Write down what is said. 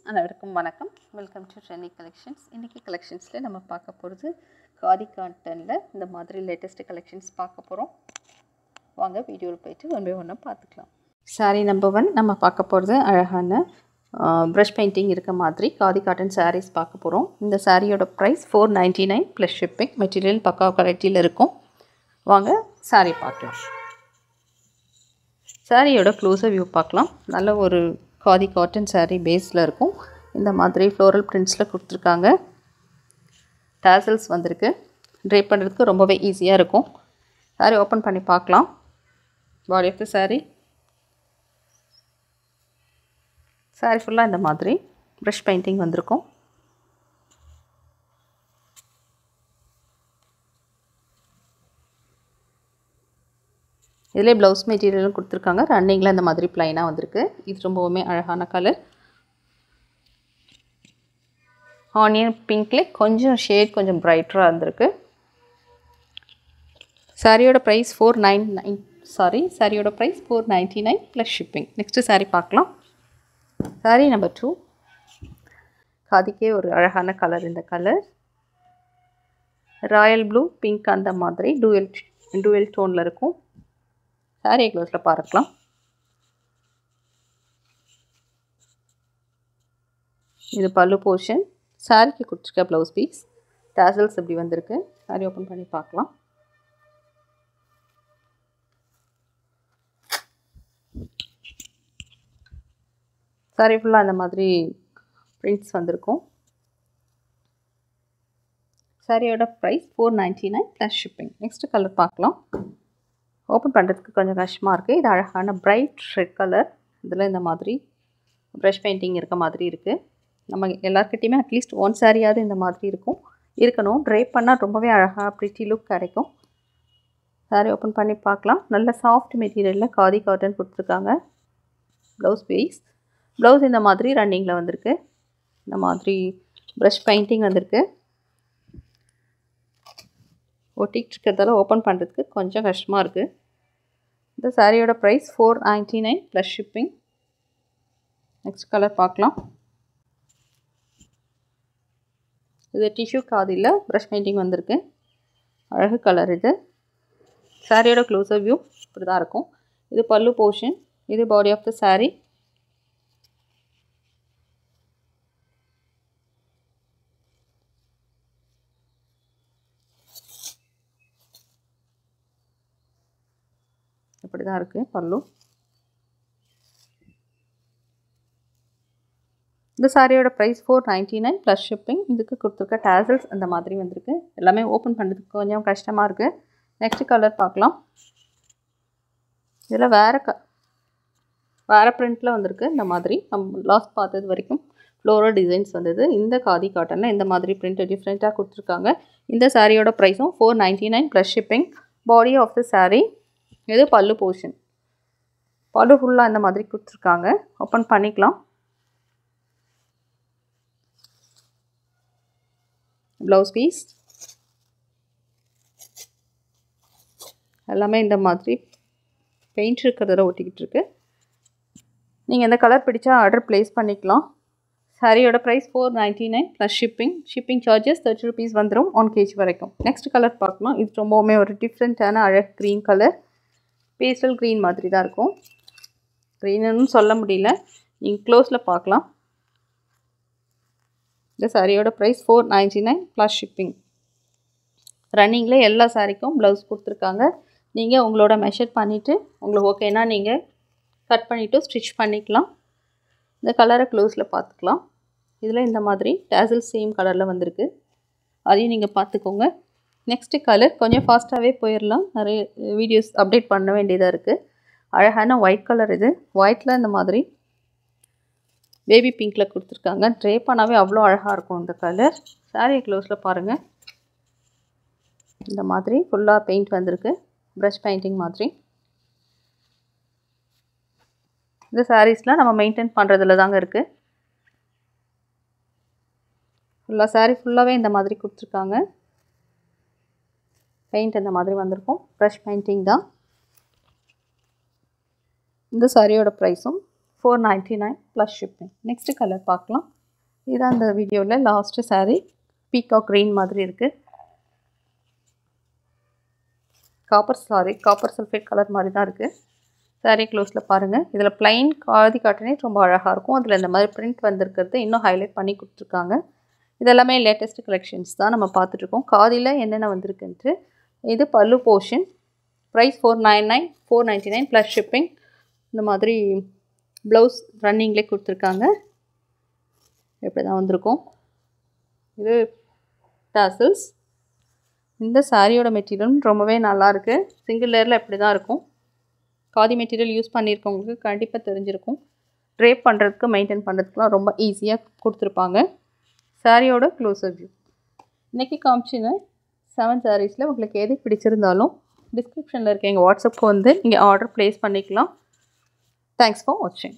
அனைவருக்கும் வணக்கம். Welcome to trendy collections. இன்றைக்கி கலெக்ஷன்ஸில் நம்ம பார்க்க போகிறது காதி காட்டனில் இந்த மாதிரி லேட்டஸ்ட்டு கலெக்ஷன்ஸ் பார்க்க போகிறோம். வாங்க வீடியோவில் போய்ட்டு ஒன் பை ஒன்னாக பார்த்துக்கலாம். சாரீ நம்பர் 1 நம்ம பார்க்க போகிறது அழகான ப்ரஷ் பெயிண்டிங் இருக்க மாதிரி காதி காட்டன் சாரீஸ் பார்க்க போகிறோம். இந்த சாரியோட ப்ரைஸ் $499 ப்ளஸ் ஷிப்பிங். மெட்டீரியல் பக்கா குவாலிட்டியில் இருக்கும். வாங்க சாரீ பார்க்கலாம். சாரியோட க்ளோஸர் வியூ பார்க்கலாம். நல்ல ஒரு காதி காட்டன் சாரீ பேஸில் இருக்கும். இந்த மாதிரி ஃப்ளோரல் பிரிண்ட்ஸில் கொடுத்துருக்காங்க. டாசல்ஸ் வந்திருக்கு. ட்ரேப் பண்ணுறதுக்கு ரொம்பவே ஈஸியாக இருக்கும். சாரீ ஓப்பன் பண்ணி பார்க்கலாம். பாடி ஆஃப் த சாரீ ஃபுல்லாக இந்த மாதிரி ப்ரஷ் பெயிண்டிங் வந்திருக்கும். இதிலே ப்ளவுஸ் மெட்டீரியலும் கொடுத்துருக்காங்க. ரன்னிங்கில் இந்த மாதிரி ப்ளைனாக வந்திருக்கு. இது ரொம்பவுமே அழகான கலர். ஆனியன் பிங்க்ல கொஞ்சம் ஷேட் கொஞ்சம் பிரைட்டராக இருந்திருக்கு. சாரியோட price $499 plus shipping. Next sari பார்க்கலாம். சாரீ நம்பர் 2 காதிக்கே ஒரு அழகான கலர். இந்த கலர் ராயல் ப்ளூ பிங்க் அந்த மாதிரி டூயல் டோனில் இருக்கும். சாரீ க்ளோஸில் பார்க்கலாம். இது பல்லு போர்ஷன். சாரிக்கு கொடுத்துருக்க ப்ளவுஸ் பீஸ். டாசல்ஸ் இப்படி வந்திருக்கு. சாரீ ஓப்பன் பண்ணி பார்க்கலாம். சாரீ ஃபுல்லாக அந்த மாதிரி பிரிண்ட்ஸ் வந்திருக்கும். சாரியோட price $499 plus shipping. Next colour பார்க்கலாம். ஓப்பன் பண்ணுறதுக்கு கொஞ்சம் கஷ்டமாக இருக்குது. இது அழகான பிரைட் ரெட் கலர். இதில் இந்த மாதிரி ப்ரஷ் பெயிண்டிங் இருக்க மாதிரி இருக்குது. நம்ம எல்லாருக்கிட்டையுமே அட்லீஸ்ட் ஒன் சாரியாவது இந்த மாதிரி இருக்கணும். ட்ரேப் பண்ணால் ரொம்பவே அழகாக ப்ரிட்டி லுக் கிடைக்கும். சாரீ ஓப்பன் பண்ணி பார்க்கலாம். நல்ல சாஃப்ட் மெட்டீரியலில் காதி காட்டன் கொடுத்துருக்காங்க. Blouse piece. ப்ளவுஸ் இந்த மாதிரி ரன்னிங்கில் வந்திருக்கு. இந்த மாதிரி ப்ரஷ் பெயிண்டிங் வந்திருக்கு. ஒட்டிகிட்டு இருக்கிறதால ஓப்பன் பண்ணுறதுக்கு கொஞ்சம் கஷ்டமாக இருக்குது. இந்த சாரியோட price $499 plus shipping. Next colour பார்க்கலாம். இது டிஷ்யூ காதியில் ப்ரஷ் பெயிண்டிங் வந்திருக்கு. அழகு கலர் இது. சாரியோட க்ளோஸர் வியூ இப்படி தான் இருக்கும். இது பல்லு போர்ஷன். இது பாடி ஆஃப் த சாரீ. இப்படி தான் இருக்குது பல்லு. இந்த சாரியோட ப்ரைஸ் $499 ப்ளஸ் ஷிப்பிங். இதுக்கு கொடுத்துருக்க டாசல்ஸ் அந்த மாதிரி வந்திருக்கு. எல்லாமே ஓப்பன் பண்ணுறதுக்கு கொஞ்சம் கஷ்டமாக இருக்குது. நெக்ஸ்ட் கலர் பார்க்கலாம். இதில் வேறு பிரிண்ட்டில் வந்திருக்கு. இந்த மாதிரி நம்ம லாஸ்ட் பார்த்தது வரைக்கும் ஃப்ளோரல் டிசைன்ஸ் வந்தது. இந்த காதி காட்டனில் இந்த மாதிரி பிரிண்ட் டிஃப்ரெண்ட்டாக கொடுத்துருக்காங்க. இந்த சாரியோட ப்ரைஸும் $499 plus shipping. Body of the sari. இது பல்லு போர்ஷன். பல்லு ஃபுல்லாக இந்த மாதிரி கொடுத்துருக்காங்க. ஓப்பன் பண்ணிக்கலாம். Blouse piece. எல்லாமே இந்த மாதிரி பெயிண்ட் இருக்கிறத ஒட்டிக்கிட்டு இருக்கு. நீங்கள் எந்த கலர் பிடிச்சா ஆர்டர் ப்ளேஸ் பண்ணிக்கலாம். சாரியோட price $499 plus shipping. Shipping charges $30 வந்துடும் 1 kg வரைக்கும். நெக்ஸ்ட் கலர் பார்க்கலாம். இது ரொம்பவுமே ஒரு டிஃப்ரெண்ட்டான அழகு க்ரீன் கலர். பேஸ்டல் க்ரீன் மாதிரி தான் இருக்கும். க்ரீனுன்னு சொல்ல முடியல. நீங்கள் க்ளோஸில் பார்க்கலாம். இந்த சாரியோட ப்ரைஸ் $499 ப்ளஸ் ஷிப்பிங். ரன்னிங்கில் எல்லா சாரிக்கும் ப்ளவுஸ் கொடுத்துருக்காங்க. நீங்கள் உங்களோட மெஷர் பண்ணிவிட்டு உங்களுக்கு ஓகேனா நீங்கள் கட் பண்ணிவிட்டு ஸ்டிச் பண்ணிக்கலாம். இந்த கலரை க்ளோஸில் பார்த்துக்கலாம். இதில் இந்த மாதிரி டாசல் சேம் கலரில் வந்திருக்கு. அதையும் நீங்கள் பார்த்துக்கோங்க. நெக்ஸ்ட்டு கலர் கொஞ்சம் ஃபாஸ்ட்டாகவே போயிடலாம். நிறைய வீடியோஸ் அப்டேட் பண்ண வேண்டியதாக இருக்குது. அழகான ஒயிட் கலர். இது ஒயிட்டில் இந்த மாதிரி பேபி பிங்க்கில் கொடுத்துருக்காங்க. ட்ரேப் பண்ணாவே அவ்வளோ அழகாக இருக்கும் இந்த கலர். சாரியை க்ளோஸில் பாருங்கள். இந்த மாதிரி ஃபுல்லாக பெயிண்ட் வந்திருக்கு. ப்ரஷ் பெயிண்டிங் மாதிரி. இந்த சாரீஸ்லாம் நம்ம மெயின்டைன் பண்ணுறதுல தாங்க இருக்குது. ஃபுல்லாக சாரீ ஃபுல்லாகவே இந்த மாதிரி கொடுத்துருக்காங்க. பெயிண்ட் இந்த மாதிரி வந்திருக்கும். ப்ரஷ் பெயிண்டிங் தான். இந்த சாரியோட ப்ரைஸும் $499 ப்ளஸ் ஷிப்பிங். நெக்ஸ்ட்டு கலர் பார்க்கலாம். இதுதான் இந்த வீடியோவில் லாஸ்ட்டு சாரீ. பீகாக் க்ரீன் மாதிரி இருக்குது. காப்பர் சல்ஃபேட் கலர் மாதிரி தான் இருக்குது. சாரீ க்ளோஸில் பாருங்கள். இதில் ப்ளைன் காதி காட்டனே ரொம்ப அழகாக இருக்கும். அதில் இந்த மாதிரி பிரிண்ட் வந்திருக்கிறது இன்னும் ஹைலைட் பண்ணி கொடுத்துருக்காங்க. இதெல்லாமே லேட்டஸ்ட் கலெக்ஷன்ஸ் தான் நம்ம பார்த்துட்ருக்கோம். காதியில் என்னென்ன வந்திருக்குன்ட்டு. இது pallu portion. Price $499 plus shipping. இந்த மாதிரி ப்ளவுஸ் ரன்னிங்லேயே கொடுத்துருக்காங்க. எப்படி தான் வந்திருக்கும். இது டாசல்ஸ். இந்த சாரியோட மெட்டீரியலும் ரொம்பவே நல்லாயிருக்கு. சிங்கிள் லேயரில் எப்படி தான் இருக்கும். காதி மெட்டீரியல் யூஸ் பண்ணியிருக்கவங்களுக்கு கண்டிப்பாக தெரிஞ்சிருக்கும். ட்ரேப் பண்ணுறதுக்கு மெயின்டைன் பண்ணுறதுக்குலாம் ரொம்ப ஈஸியாக கொடுத்துருப்பாங்க. சாரியோட க்ளோஸர் வியூ. இன்றைக்கி காமிச்சின்னு 7 சாரீஸில் உங்களுக்கு எது பிடிச்சிருந்தாலும் டிஸ்கிரிப்ஷனில் இருக்க எங்கள் வாட்ஸ்அப்புக்கு வந்து நீங்கள் ஆர்டர் ப்ளேஸ் பண்ணிக்கலாம். தேங்க்ஸ் ஃபார் வாட்சிங்.